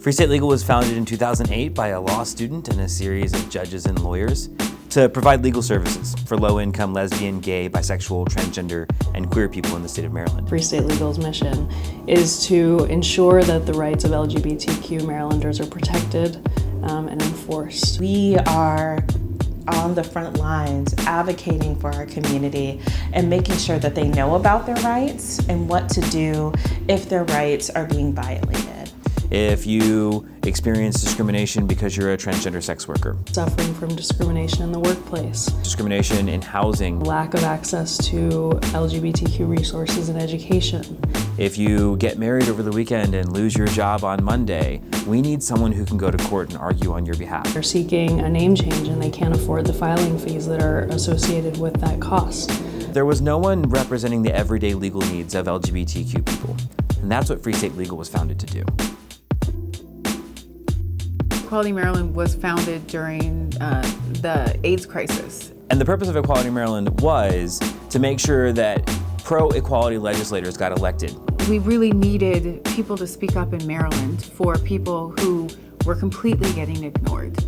Free State Legal was founded in 2008 by a law student and a series of judges and lawyers to provide legal services for low-income lesbian, gay, bisexual, transgender, and queer people in the state of Maryland. Free State Legal's mission is to ensure that the rights of LGBTQ Marylanders are protected and enforced. We are on the front lines advocating for our community and making sure that they know about their rights and what to do if their rights are being violated. If you experience discrimination because you're a transgender sex worker, Suffering from discrimination in the workplace, discrimination in housing, lack of access to LGBTQ resources and education. if you get married over the weekend and lose your job on Monday, we need someone who can go to court and argue on your behalf. They're seeking a name change and they can't afford the filing fees that are associated with that cost. There was no one representing the everyday legal needs of LGBTQ people, and that's what Free State Legal was founded to do. Equality Maryland was founded during the AIDS crisis. And the purpose of Equality Maryland was to make sure that pro-equality legislators got elected. We really needed people to speak up in Maryland for people who were completely getting ignored.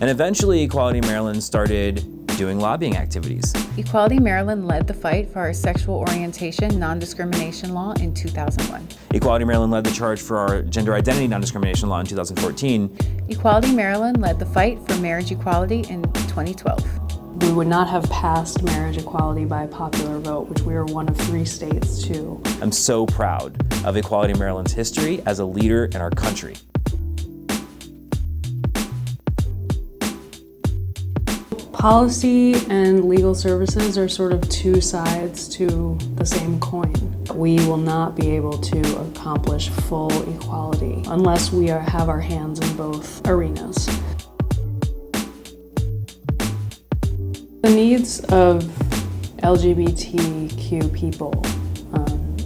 And eventually Equality Maryland started doing lobbying activities. Equality Maryland led the fight for our sexual orientation non-discrimination law in 2001. Equality Maryland led the charge for our gender identity non-discrimination law in 2014. Equality Maryland led the fight for marriage equality in 2012. We would not have passed marriage equality by popular vote, which we are one of 3 states to. I'm so proud of Equality Maryland's history as a leader in our country. Policy and legal services are sort of 2 sides to the same coin. We will not be able to accomplish full equality unless we have our hands in both arenas. The needs of LGBTQ people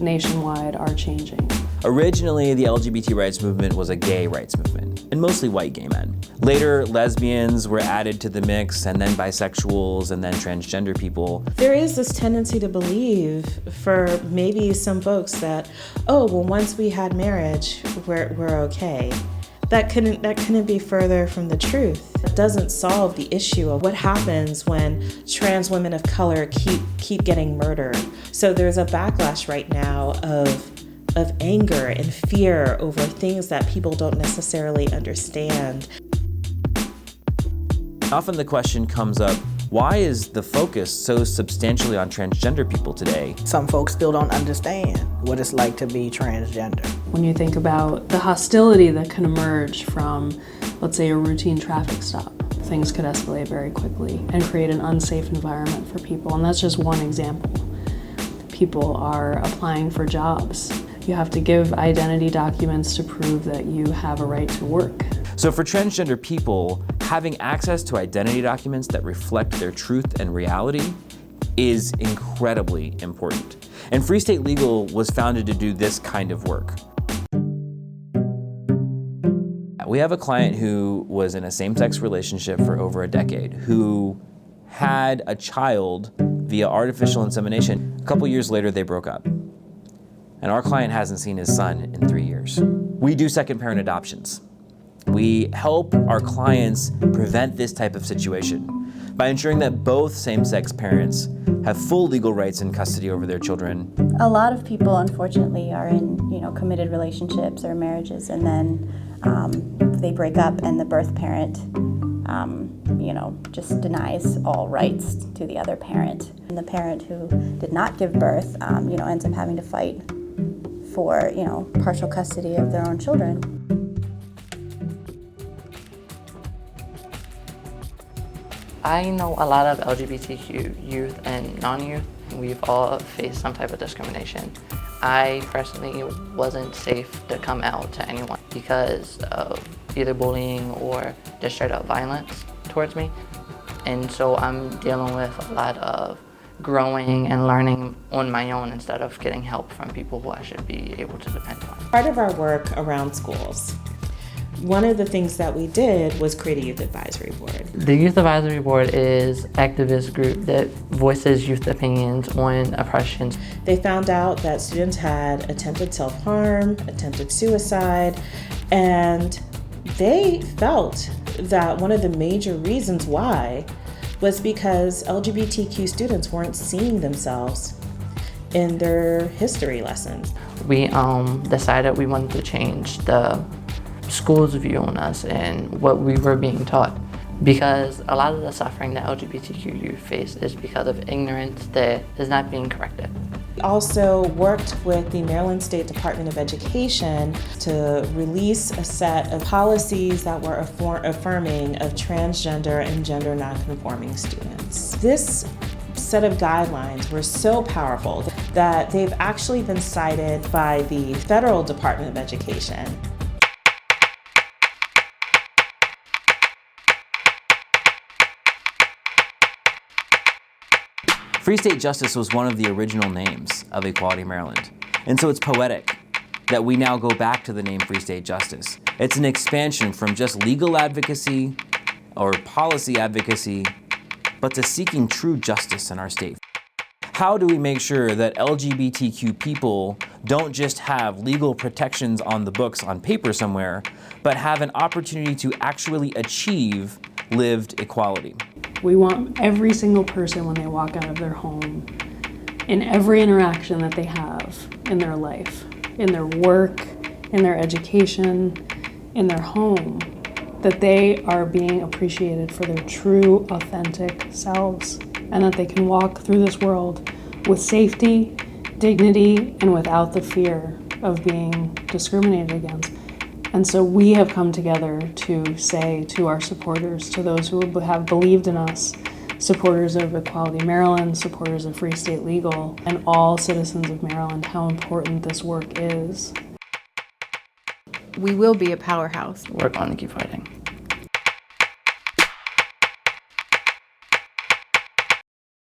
nationwide are changing. Originally, the LGBT rights movement was a gay rights movement, and mostly white gay men. Later, lesbians were added to the mix, and then bisexuals, and then transgender people. There is this tendency to believe for maybe some folks that, oh, well, once we had marriage, we're okay. That couldn't be further from the truth. It doesn't solve the issue of what happens when trans women of color keep getting murdered. So there's a backlash right now of anger and fear over things that people don't necessarily understand. Often the question comes up, why is the focus so substantially on transgender people today? Some folks still don't understand what it's like to be transgender. When you think about the hostility that can emerge from, let's say, a routine traffic stop, things could escalate very quickly and create an unsafe environment for people. And that's just one example. People are applying for jobs. You have to give identity documents to prove that you have a right to work. So for transgender people, having access to identity documents that reflect their truth and reality is incredibly important. And Free State Legal was founded to do this kind of work. We have a client who was in a same-sex relationship for over a decade, who had a child via artificial insemination. A couple years later, they broke up. And our client hasn't seen his son in 3 years. We do second parent adoptions. We help our clients prevent this type of situation by ensuring that both same-sex parents have full legal rights and custody over their children. A lot of people, unfortunately, are in committed relationships or marriages, and then they break up, and the birth parent, just denies all rights to the other parent. And the parent who did not give birth, ends up having to fight for, partial custody of their own children. I know a lot of LGBTQ youth and non-youth. We've all faced some type of discrimination. I personally wasn't safe to come out to anyone because of either bullying or just straight up violence towards me. And so I'm dealing with a lot of growing and learning on my own instead of getting help from people who I should be able to depend on. Part of our work around schools, one of the things that we did was create a youth advisory board. The Youth Advisory Board is an activist group that voices youth opinions on oppression. They found out that students had attempted self-harm, attempted suicide, and they felt that one of the major reasons why was because LGBTQ students weren't seeing themselves in their history lessons. We decided we wanted to change the school's view on us and what we were being taught. Because a lot of the suffering that LGBTQ youth face is because of ignorance that is not being corrected. We also worked with the Maryland State Department of Education to release a set of policies that were affirming of transgender and gender nonconforming students. This set of guidelines were so powerful that they've actually been cited by the Federal Department of Education. Free State Justice was one of the original names of Equality Maryland. And so it's poetic that we now go back to the name Free State Justice. It's an expansion from just legal advocacy or policy advocacy, but to seeking true justice in our state. How do we make sure that LGBTQ people don't just have legal protections on the books on paper somewhere, but have an opportunity to actually achieve lived equality? We want every single person when they walk out of their home, in every interaction that they have in their life, in their work, in their education, in their home, that they are being appreciated for their true, authentic selves, and that they can walk through this world with safety, dignity, and without the fear of being discriminated against. And so we have come together to say to our supporters, to those who have believed in us, supporters of Equality Maryland, supporters of Free State Legal, and all citizens of Maryland, how important this work is. We will be a powerhouse. We're going to keep fighting.